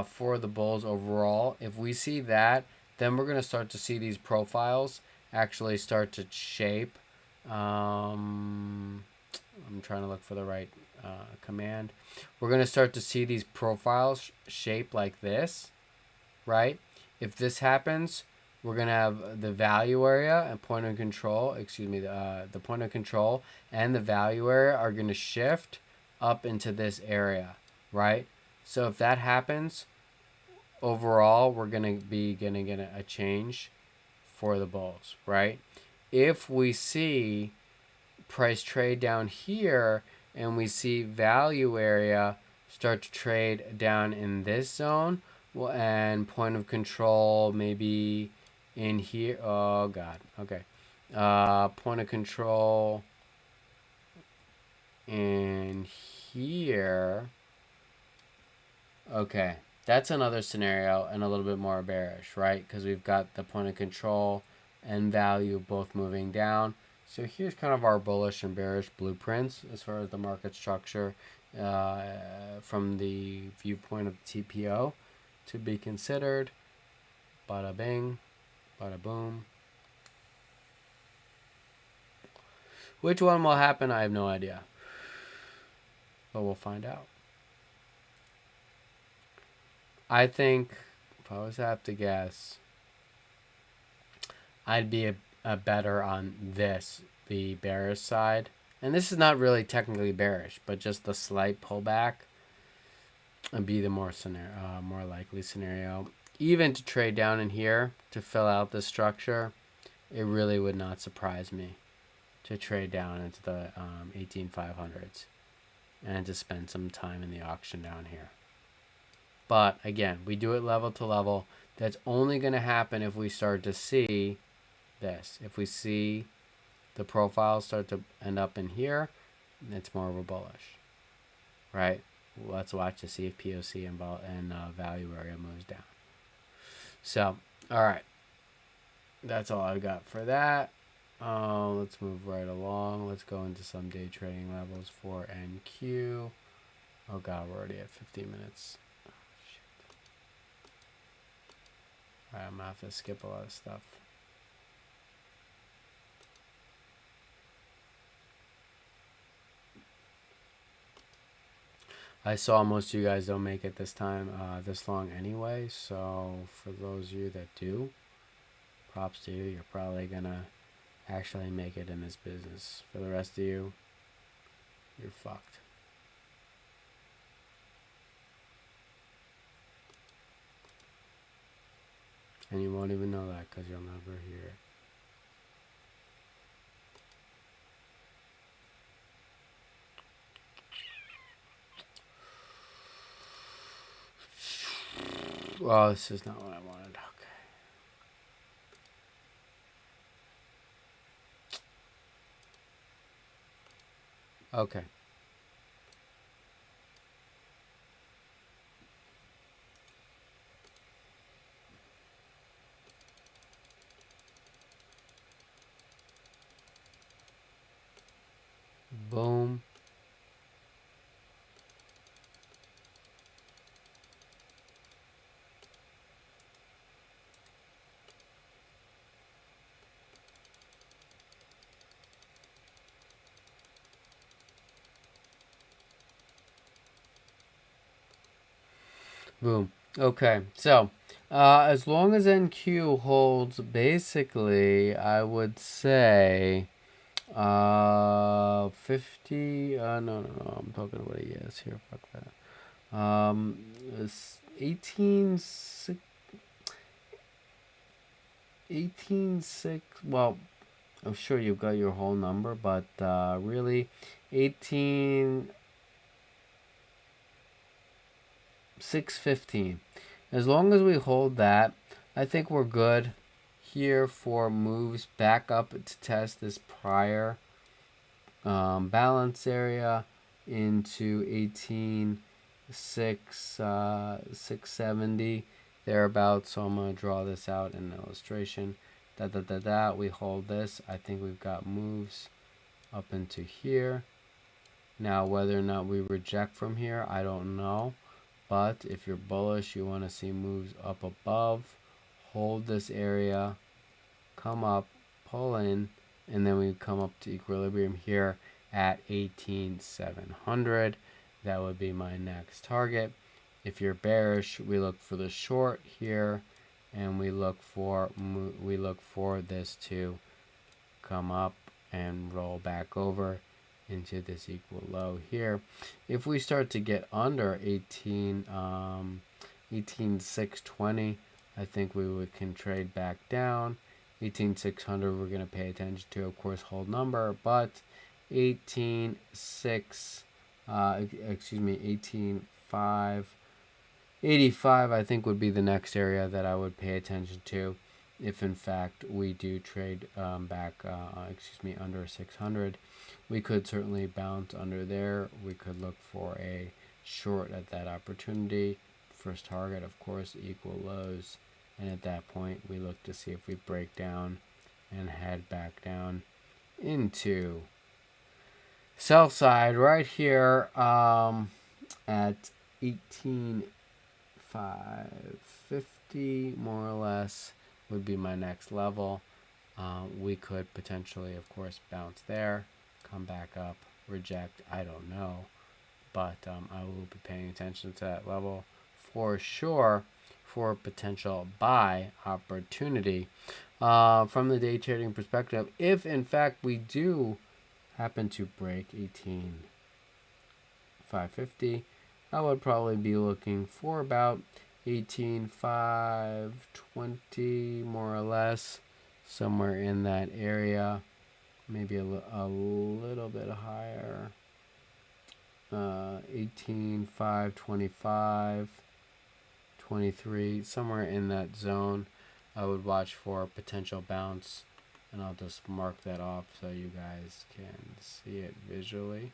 for the bulls overall. If we see that, then we're going to start to see these profiles actually start to shape. I'm trying to look for the right command. We're going to start to see these profiles shape like this, right? If this happens, we're going to have the value area and point of control, the point of control and the value area are going to shift up into this area, right? So if that happens, overall, we're going to be getting a change for the bulls, right? If we see price trade down here and we see value area start to trade down in this zone, well, and point of control maybe in here. Oh God. Okay. Point of control in here. Okay, that's another scenario and a little bit more bearish, right? Because we've got the point of control and value both moving down. So here's kind of our bullish and bearish blueprints as far as the market structure from the viewpoint of the TPO to be considered. Bada bing, bada boom. Which one will happen, I have no idea. But we'll find out. I think, if I was to have to guess, I'd be a better on this, the bearish side. And this is not really technically bearish, but just the slight pullback would be the more likely scenario. Even to trade down in here to fill out the structure, it really would not surprise me to trade down into the 18,500s and to spend some time in the auction down here. But again, we do it level to level. That's only going to happen if we start to see this. If we see the profiles start to end up in here, it's more of a bullish, right? Let's watch to see if POC and value area moves down. So, all right. That's all I've got for that. Let's move right along. Let's go into some day trading levels for NQ. Oh, God, we're already at 15 minutes. Alright, I'm going to have to skip a lot of stuff. I saw most of you guys don't make it this time, this long anyway. So for those of you that do, props to you. You're probably going to actually make it in this business. For the rest of you, you're fucked. And you won't even know that because you'll never hear it. Well, this is not what I wanted. Okay. Okay. Boom. Boom. Okay, so as long as NQ holds, basically, I would say 50. No. I'm talking about a yes here. Fuck that. It's 18.6. Well, I'm sure you've got your whole number, but really, 18.615. As long as we hold that, I think we're good here for moves back up to test this prior balance area into 18.670 thereabouts. So I'm going to draw this out in an illustration. We hold this. I think we've got moves up into here. Now, whether or not we reject from here, I don't know. But if you're bullish, you want to see moves up above, hold this area, come up, pull in, and then we come up to equilibrium here at 18,700. That would be my next target. If you're bearish, we look for the short here, and we look for this to come up and roll back over into this equal low here. If we start to get under 18,620, I think we can trade back down. 18,600 we're going to pay attention to, of course, hold number, but 18,585 I think would be the next area that I would pay attention to if in fact we do trade back under 600. We could certainly bounce under there. We could look for a short at that opportunity. First target, of course, equal lows. And at that point, we look to see if we break down and head back down into sell side right here at 18,550 more or less would be my next level. We could potentially, of course, bounce there, come back up, reject, I don't know, but I will be paying attention to that level for sure for a potential buy opportunity. From the day trading perspective, if in fact we do happen to break 18,550, I would probably be looking for about 18,520 more or less, somewhere in that area, maybe a little bit higher. 18,525, 23, somewhere in that zone. I would watch for a potential bounce, and I'll just mark that off so you guys can see it visually.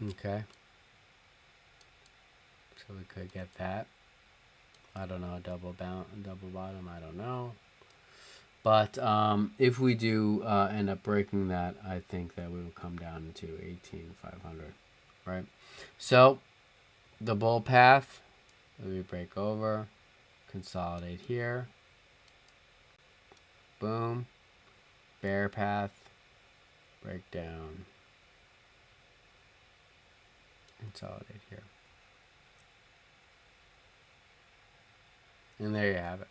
Okay. So we could get that. I don't know, double bottom, I don't know. But if we do end up breaking that, I think that we will come down to 18,500, right? So the bull path, we break over, consolidate here, boom, bear path, break down, consolidate here. And there you have it.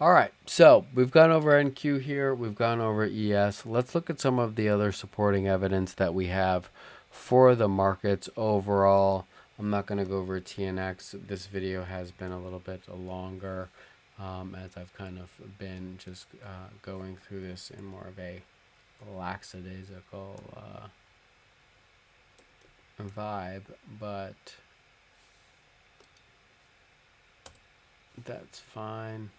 All right, so we've gone over NQ here. We've gone over ES. Let's look at some of the other supporting evidence that we have for the markets overall. I'm not going to go over TNX. This video has been a little bit longer as I've kind of been just going through this in more of a lackadaisical vibe, but that's fine.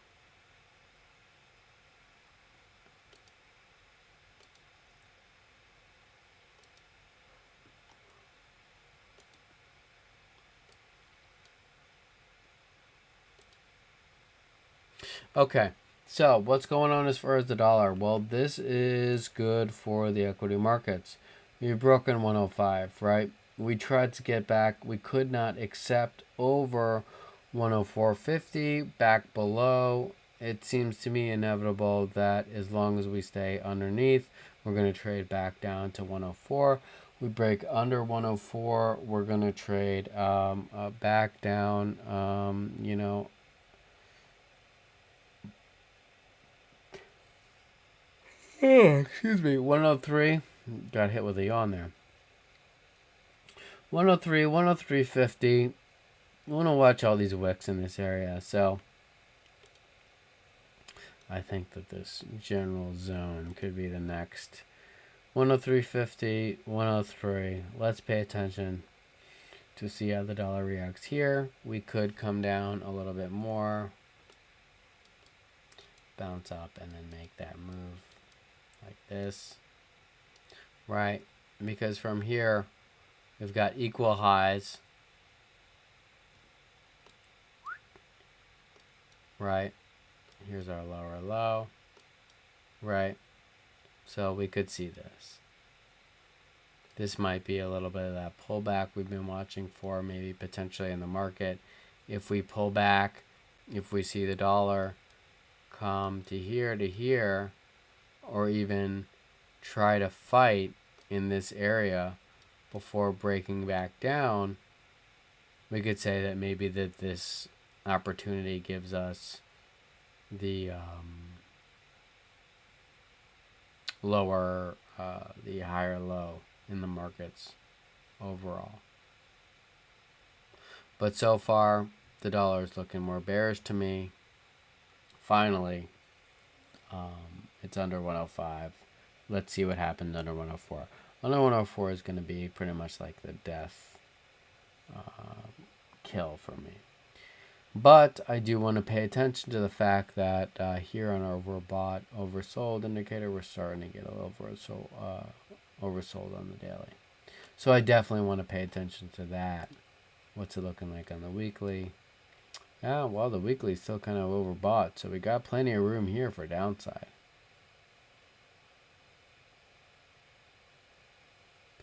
Okay, so what's going on as far as the dollar? Well, this is good for the equity markets. You've broken 105, right? We tried to get back. We could not accept over 104.50 back below. It seems to me inevitable that as long as we stay underneath, we're going to trade back down to 104. We break under 104, we're going to trade back down, excuse me, 103. Got hit with a yawn there. 103, 103.50. We want to watch all these wicks in this area, so I think that this general zone could be the next 103.50, 103. Let's pay attention to see how the dollar reacts here. We could come down a little bit more, bounce up, and then make that move like this, right? Because from here, we've got equal highs, right? Here's our lower low, right? So we could see this. This might be a little bit of that pullback we've been watching for, maybe potentially in the market. If we pull back, if we see the dollar come to here, or even try to fight in this area before breaking back down, we could say that maybe that this opportunity gives us the the higher low in the markets overall. But so far, the dollar is looking more bearish to me. Finally, it's under 105. Let's see what happens under 104. Under 104 is going to be pretty much like the death kill for me. But I do want to pay attention to the fact that here on our overbought, oversold indicator, we're starting to get a little oversold on the daily. So I definitely want to pay attention to that. What's it looking like on the weekly? Yeah, well, the weekly is still kind of overbought, so we got plenty of room here for downside.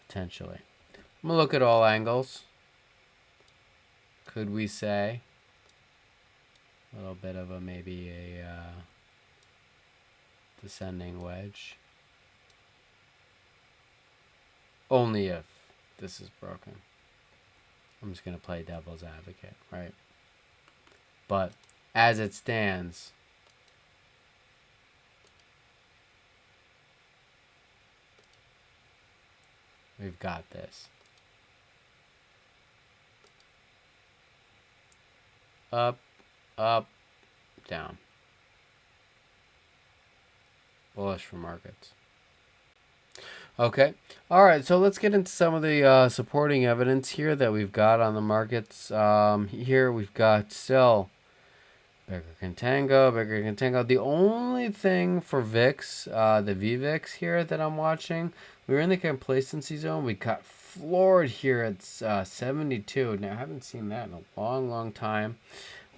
Potentially. I'm going to look at all angles. Could we say a little bit of maybe a descending wedge? Only if this is broken. I'm just going to play devil's advocate, right? But as it stands, we've got this. Up, up, down. Bullish for markets. Okay. All right. So let's get into some of the supporting evidence here that we've got on the markets. Here we've got still bigger contango. The only thing for VIX, the VVIX here that I'm watching, we were in the complacency zone. We got floored here at 72. Now, I haven't seen that in a long time.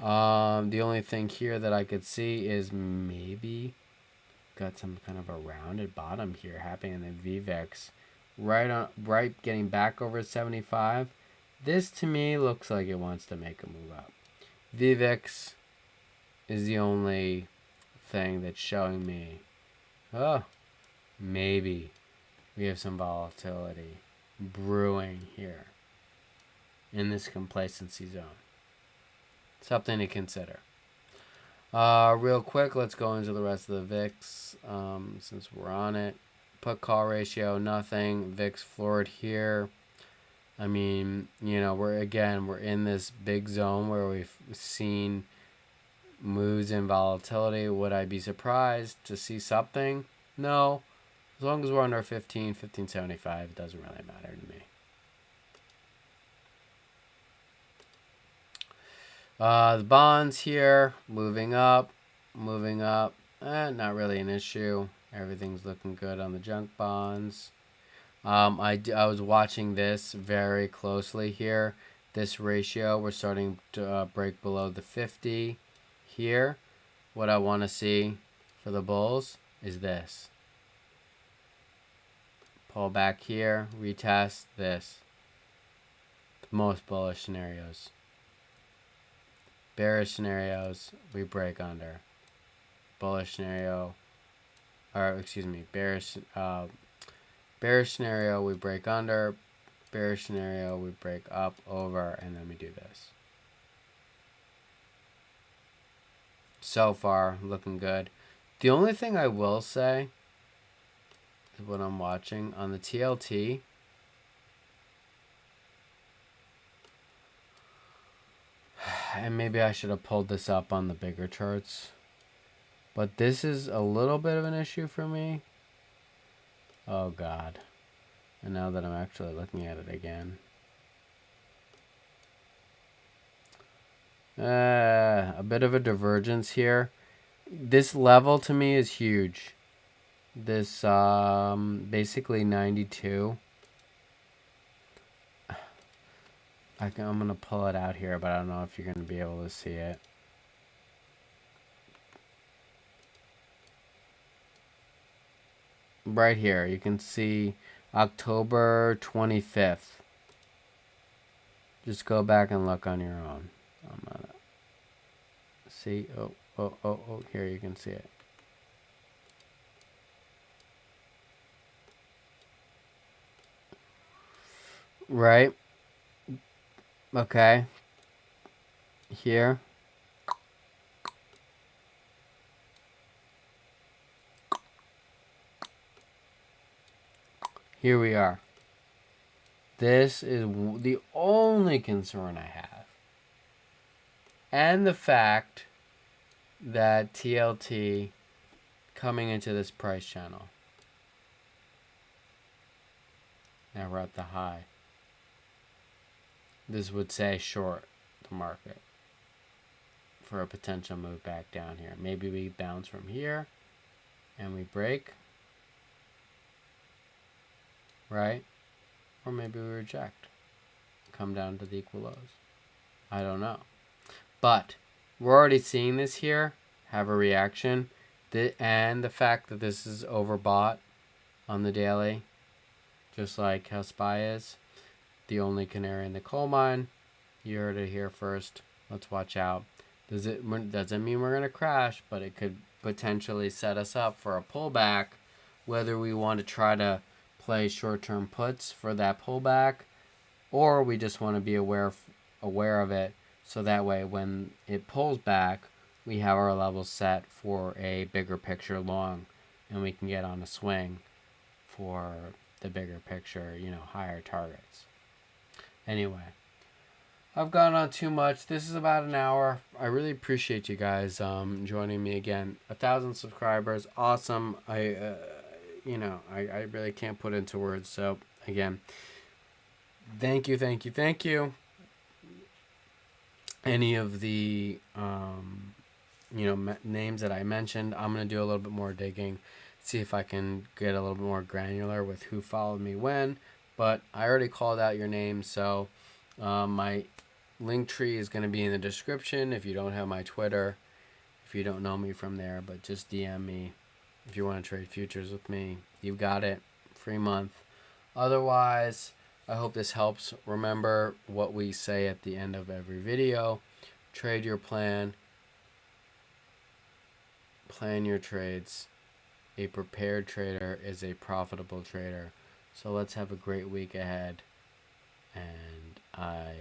The only thing here that I could see is maybe got some kind of a rounded bottom here happening in the VVIX. Right getting back over 75. This to me looks like it wants to make a move up. VVIX is the only thing that's showing me, oh, maybe we have some volatility brewing here in this complacency zone. Something to consider. Real quick, let's go into the rest of the VIX since we're on it. Put call ratio, nothing. VIX floored here. I mean, we're in this big zone where we've seen moves in volatility. Would I be surprised to see something? No. As long as we're under 15.75, it doesn't really matter to me. The bonds here, moving up. Not really an issue. Everything's looking good on the junk bonds. I was watching this very closely here. This ratio, we're starting to break below the 50 here. What I want to see for the bulls is this. Pull back here, retest this. most bullish scenarios. Bearish scenarios, we break under. Bullish scenario, or excuse me, bearish scenario, we break under. Bearish scenario, we break up, over, and then we do this. So far, looking good. The only thing I will say is what I'm watching on the TLT. And maybe I should have pulled this up on the bigger charts. But this is a little bit of an issue for me. Oh, God. And now that I'm actually looking at it again. A bit of a divergence here. This level to me is huge. This basically 92. I'm going to pull it out here, but I don't know if you're going to be able to see it. Right here, you can see October 25th. Just go back and look on your own. I'm gonna see. Oh, here you can see it. Right? Okay. Here. Here we are. This is the only concern I have. And the fact that TLT coming into this price channel. Now we're at the high. This would say short the market for a potential move back down here. Maybe we bounce from here and we break. Right? Or maybe we reject. Come down to the equal lows. I don't know. But we're already seeing this here have a reaction. And the fact that this is overbought on the daily, just like how SPY is, the only canary in the coal mine. You heard it here first. Let's watch out. Doesn't mean we're going to crash, but it could potentially set us up for a pullback, whether we want to try to play short-term puts for that pullback, or we just want to be aware of it, so that way when it pulls back, we have our levels set for a bigger picture long, and we can get on a swing for the bigger picture, higher targets. Anyway, I've gone on too much. This is about an hour. I really appreciate you guys joining me again. 1,000 subscribers, awesome. I really can't put into words. So again, thank you. Any of the names that I mentioned, I'm gonna do a little bit more digging, see if I can get a little bit more granular with who followed me when. But I already called out your name, so my link tree is going to be in the description if you don't have my Twitter, if you don't know me from there, but just DM me if you want to trade futures with me. You've got it. Free month. Otherwise, I hope this helps. Remember what we say at the end of every video. Trade your plan. Plan your trades. A prepared trader is a profitable trader. So let's have a great week ahead. And I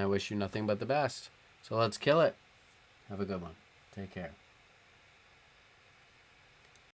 wish you nothing but the best. So let's kill it. Have a good one. Take care.